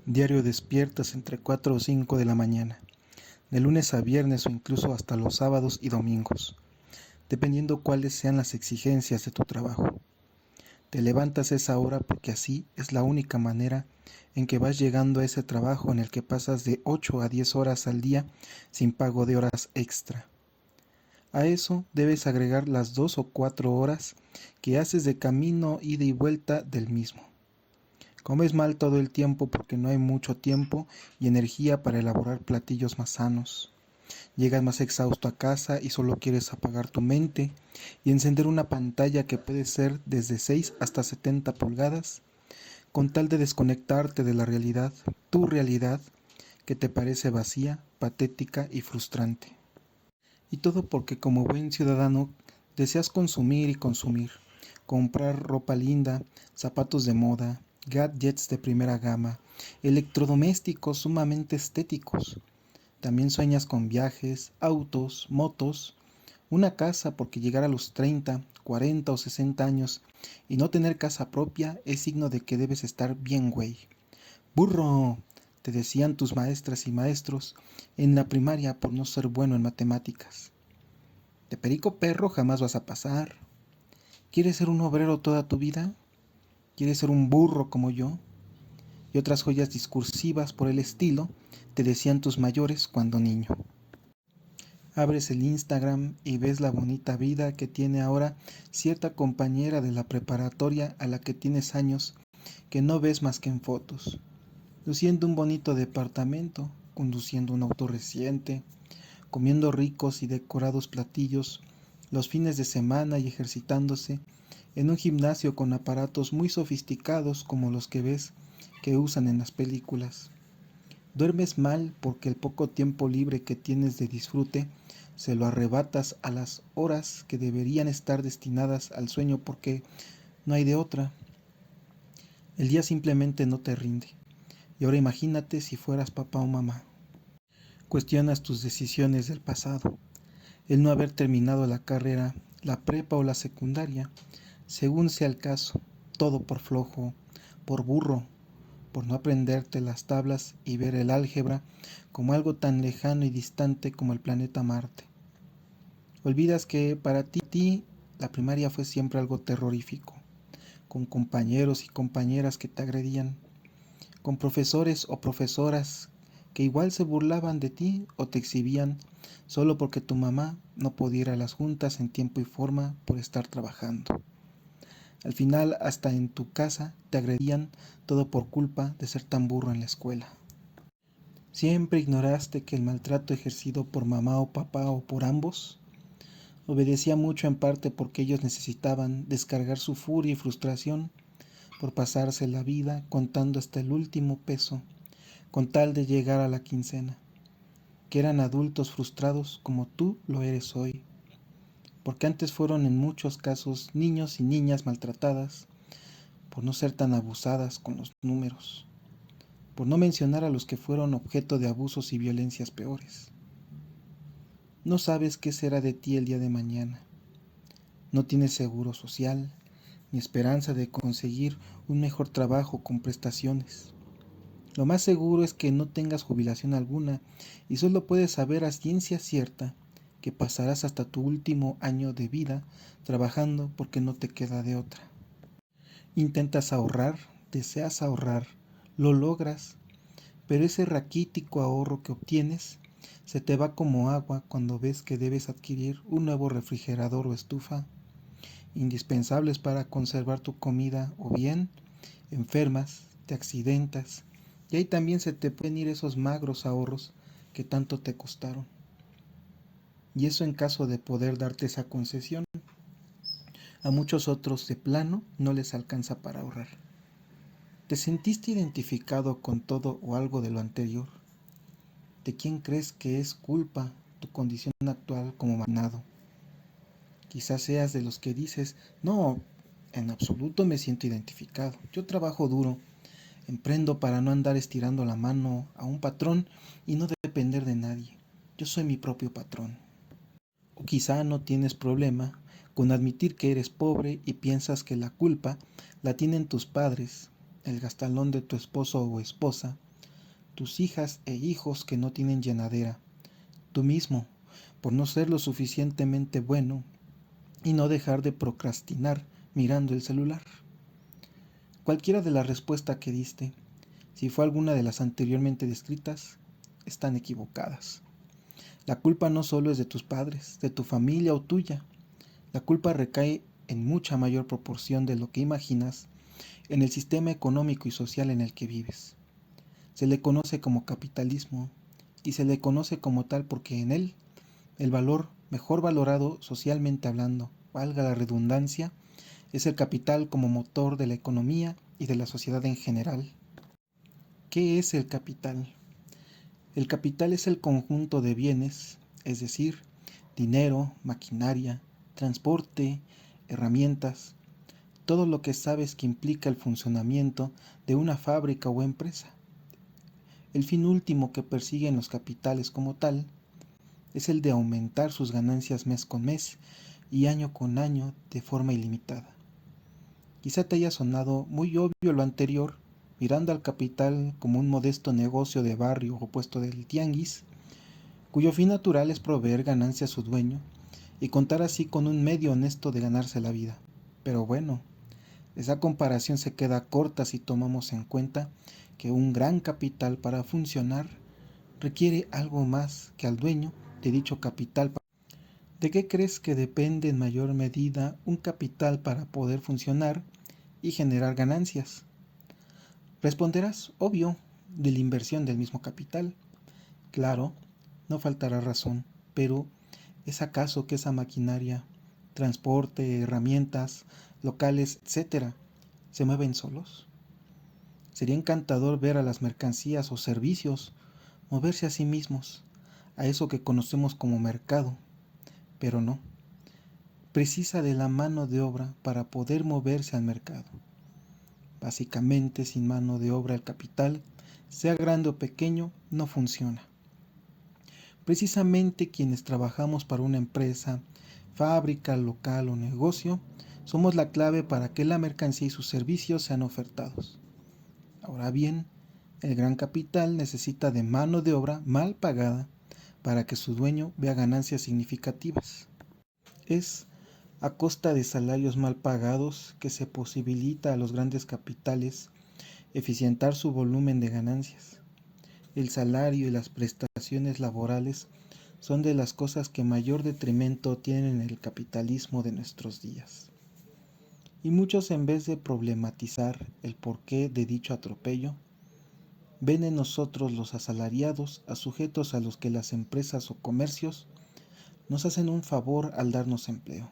Diario despiertas entre 4 o 5 de la mañana, de lunes a viernes o incluso hasta los sábados y domingos, dependiendo cuáles sean las exigencias de tu trabajo. Te levantas a esa hora porque así es la única manera en que vas llegando a ese trabajo en el que pasas de 8 a 10 horas al día sin pago de horas extra. A eso debes agregar las 2 o 4 horas que haces de camino, ida y vuelta del mismo. Comes mal todo el tiempo porque no hay mucho tiempo y energía para elaborar platillos más sanos. Llegas más exhausto a casa y solo quieres apagar tu mente y encender una pantalla que puede ser desde 6 hasta 70 pulgadas, con tal de desconectarte de la realidad, tu realidad, que te parece vacía, patética y frustrante. Y todo porque como buen ciudadano deseas consumir y consumir, comprar ropa linda, zapatos de moda, gadgets de primera gama, electrodomésticos sumamente estéticos. También sueñas con viajes, autos, motos, una casa porque llegar a los 30, 40 o 60 años y no tener casa propia es signo de que debes estar bien, güey. ¡Burro!, te decían tus maestras y maestros en la primaria por no ser bueno en matemáticas. De perico perro jamás vas a pasar. ¿Quieres ser un obrero toda tu vida? ¿Quieres ser un burro como yo? Y otras joyas discursivas por el estilo te decían tus mayores cuando niño. Abres el Instagram y ves la bonita vida que tiene ahora cierta compañera de la preparatoria a la que tienes años que no ves más que en fotos, luciendo un bonito departamento, conduciendo un auto reciente, comiendo ricos y decorados platillos los fines de semana y ejercitándose en un gimnasio con aparatos muy sofisticados como los que ves que usan en las películas. Duermes mal porque el poco tiempo libre que tienes de disfrute se lo arrebatas a las horas que deberían estar destinadas al sueño porque no hay de otra. El día simplemente no te rinde. Y ahora imagínate si fueras papá o mamá. Cuestionas tus decisiones del pasado. El no haber terminado la carrera, la prepa o la secundaria, según sea el caso, todo por flojo, por burro, por no aprenderte las tablas y ver el álgebra como algo tan lejano y distante como el planeta Marte. Olvidas que para ti la primaria fue siempre algo terrorífico, con compañeros y compañeras que te agredían, con profesores o profesoras que igual se burlaban de ti o te exhibían solo porque tu mamá no podía ir a las juntas en tiempo y forma por estar trabajando. Al final, hasta en tu casa te agredían, todo por culpa de ser tan burro en la escuela. ¿Siempre ignoraste que el maltrato ejercido por mamá o papá o por ambos obedecía mucho en parte porque ellos necesitaban descargar su furia y frustración por pasarse la vida contando hasta el último peso con tal de llegar a la quincena? Que eran adultos frustrados como tú lo eres hoy, porque antes fueron en muchos casos niños y niñas maltratadas por no ser tan abusadas con los números, por no mencionar a los que fueron objeto de abusos y violencias peores. No sabes qué será de ti el día de mañana. No tienes seguro social, ni esperanza de conseguir un mejor trabajo con prestaciones. Lo más seguro es que no tengas jubilación alguna y solo puedes saber a ciencia cierta que pasarás hasta tu último año de vida trabajando porque no te queda de otra. Intentas ahorrar, deseas ahorrar, lo logras, pero ese raquítico ahorro que obtienes se te va como agua cuando ves que debes adquirir un nuevo refrigerador o estufa, indispensables para conservar tu comida, o bien enfermas, te accidentas, y ahí también se te pueden ir esos magros ahorros que tanto te costaron. Y eso en caso de poder darte esa concesión. A muchos otros de plano no les alcanza para ahorrar. ¿Te sentiste identificado con todo o algo de lo anterior? ¿De quién crees que es culpa tu condición actual como manado? Quizás seas de los que dices, no, en absoluto me siento identificado. Yo trabajo duro, emprendo para no andar estirando la mano a un patrón y no depender de nadie. Yo soy mi propio patrón. O quizá no tienes problema con admitir que eres pobre y piensas que la culpa la tienen tus padres, el gastalón de tu esposo o esposa, tus hijas e hijos que no tienen llenadera, tú mismo, por no ser lo suficientemente bueno y no dejar de procrastinar mirando el celular. Cualquiera de las respuestas que diste, si fue alguna de las anteriormente descritas, están equivocadas. La culpa no solo es de tus padres, de tu familia o tuya. La culpa recae en mucha mayor proporción de lo que imaginas en el sistema económico y social en el que vives. Se le conoce como capitalismo y se le conoce como tal porque en él el valor mejor valorado socialmente hablando, valga la redundancia, es el capital como motor de la economía y de la sociedad en general. ¿Qué es el capital? El capital es el conjunto de bienes, es decir, dinero, maquinaria, transporte, herramientas, todo lo que sabes que implica el funcionamiento de una fábrica o empresa. El fin último que persiguen los capitales como tal es el de aumentar sus ganancias mes con mes y año con año de forma ilimitada. Quizá te haya sonado muy obvio lo anterior, mirando al capital como un modesto negocio de barrio o puesto del tianguis, cuyo fin natural es proveer ganancia a su dueño y contar así con un medio honesto de ganarse la vida. Pero bueno, esa comparación se queda corta si tomamos en cuenta que un gran capital para funcionar requiere algo más que al dueño de dicho capital. ¿De qué crees que depende en mayor medida un capital para poder funcionar y generar ganancias? Responderás, obvio, de la inversión del mismo capital. Claro, no faltará razón, pero ¿es acaso que esa maquinaria, transporte, herramientas, locales, etcétera, se mueven solos? Sería encantador ver a las mercancías o servicios moverse a sí mismos, a eso que conocemos como mercado, pero no. Precisa de la mano de obra para poder moverse al mercado. Básicamente, sin mano de obra el capital, sea grande o pequeño, no funciona. Precisamente quienes trabajamos para una empresa, fábrica, local o negocio, somos la clave para que la mercancía y sus servicios sean ofertados. Ahora bien, el gran capital necesita de mano de obra mal pagada para que su dueño vea ganancias significativas. Es a costa de salarios mal pagados que se posibilita a los grandes capitales eficientar su volumen de ganancias. El salario y las prestaciones laborales son de las cosas que mayor detrimento tienen en el capitalismo de nuestros días. Y muchos, en vez de problematizar el porqué de dicho atropello, ven en nosotros los asalariados a sujetos a los que las empresas o comercios nos hacen un favor al darnos empleo.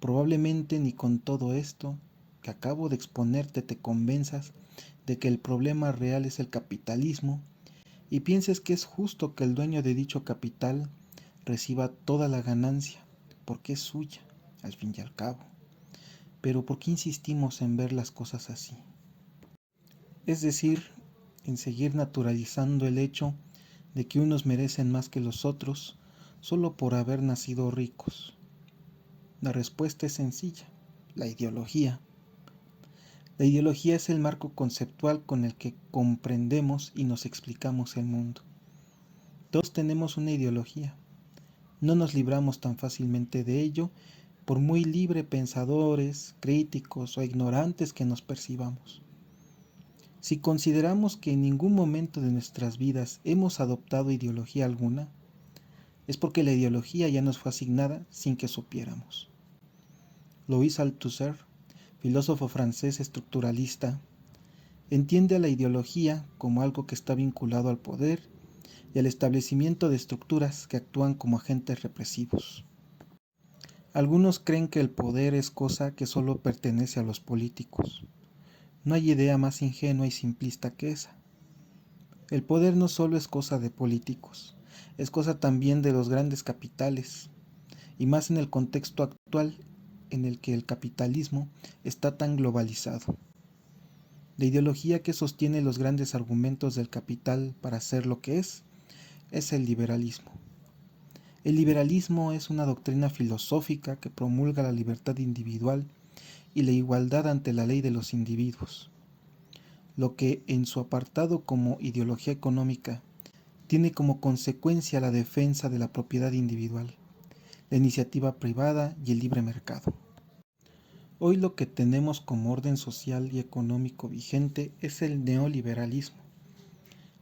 Probablemente ni con todo esto que acabo de exponerte te convenzas de que el problema real es el capitalismo y pienses que es justo que el dueño de dicho capital reciba toda la ganancia, porque es suya, al fin y al cabo. Pero ¿por qué insistimos en ver las cosas así? Es decir, en seguir naturalizando el hecho de que unos merecen más que los otros solo por haber nacido ricos. La respuesta es sencilla, la ideología. La ideología es el marco conceptual con el que comprendemos y nos explicamos el mundo. Todos tenemos una ideología. No nos libramos tan fácilmente de ello, por muy libre pensadores, críticos o ignorantes que nos percibamos. Si consideramos que en ningún momento de nuestras vidas hemos adoptado ideología alguna, es porque la ideología ya nos fue asignada sin que supiéramos. Louis Althusser, filósofo francés estructuralista, entiende a la ideología como algo que está vinculado al poder y al establecimiento de estructuras que actúan como agentes represivos. Algunos creen que el poder es cosa que solo pertenece a los políticos. No hay idea más ingenua y simplista que esa. El poder no solo es cosa de políticos, es cosa también de los grandes capitales, y más en el contexto actual en el que el capitalismo está tan globalizado. La ideología que sostiene los grandes argumentos del capital para ser lo que es el liberalismo. El liberalismo es una doctrina filosófica que promulga la libertad individual y la igualdad ante la ley de los individuos. lo que en su apartado como ideología económica tiene como consecuencia la defensa de la propiedad individual, la iniciativa privada y el libre mercado. Hoy lo que tenemos como orden social y económico vigente es el neoliberalismo,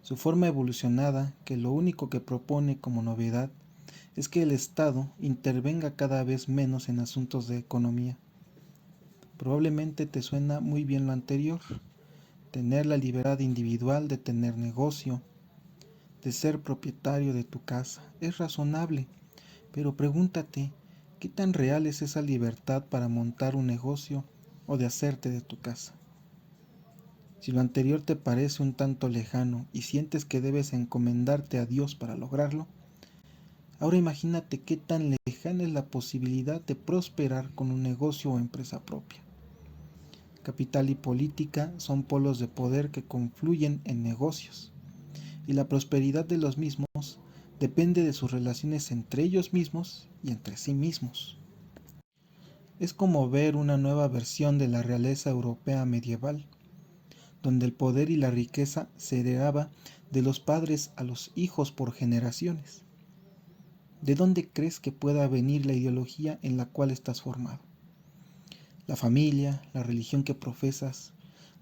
su forma evolucionada que lo único que propone como novedad es que el Estado intervenga cada vez menos en asuntos de economía. Probablemente te suena muy bien lo anterior, tener la libertad individual de tener negocio, de ser propietario de tu casa, es razonable, pero pregúntate, ¿qué tan real es esa libertad para montar un negocio o de hacerte de tu casa? Si lo anterior te parece un tanto lejano y sientes que debes encomendarte a Dios para lograrlo, ahora imagínate qué tan lejana es la posibilidad de prosperar con un negocio o empresa propia. Capital y política son polos de poder que confluyen en negocios, y la prosperidad de los mismos depende de sus relaciones entre ellos mismos y entre sí mismos. Es como ver una nueva versión de la realeza europea medieval, donde el poder y la riqueza se heredaba de los padres a los hijos por generaciones. ¿De dónde crees que pueda venir la ideología en la cual estás formado? La familia, la religión que profesas,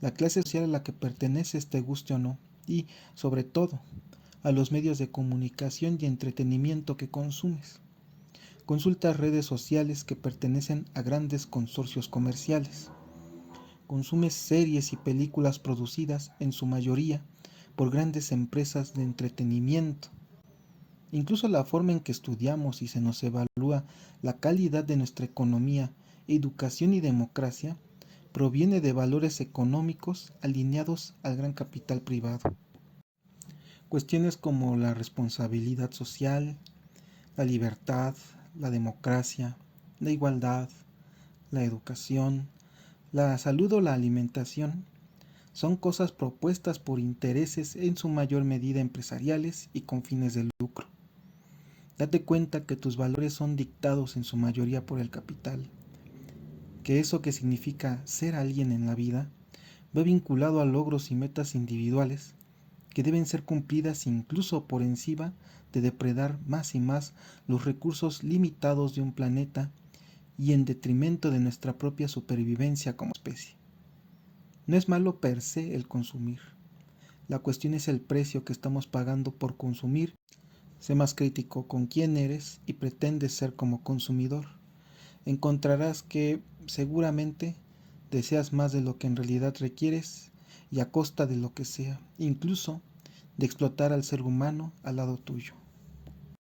la clase social a la que perteneces, te guste o no, y, sobre todo, a los medios de comunicación y entretenimiento que consumes. Consultas redes sociales que pertenecen a grandes consorcios comerciales. Consumes series y películas producidas, en su mayoría, por grandes empresas de entretenimiento. Incluso la forma en que estudiamos y se nos evalúa la calidad de nuestra economía, educación y democracia proviene de valores económicos alineados al gran capital privado. Cuestiones como la responsabilidad social, la libertad, la democracia, la igualdad, la educación, la salud o la alimentación son cosas propuestas por intereses en su mayor medida empresariales y con fines de lucro. Date cuenta que tus valores son dictados en su mayoría por el capital, que eso que significa ser alguien en la vida va vinculado a logros y metas individuales que deben ser cumplidas incluso por encima de depredar más y más los recursos limitados de un planeta y en detrimento de nuestra propia supervivencia como especie. No es malo per se el consumir. La cuestión es el precio que estamos pagando por consumir. Sé más crítico con quién eres y pretendes ser como consumidor. Encontrarás que seguramente deseas más de lo que en realidad requieres y a costa de lo que sea, incluso de explotar al ser humano al lado tuyo.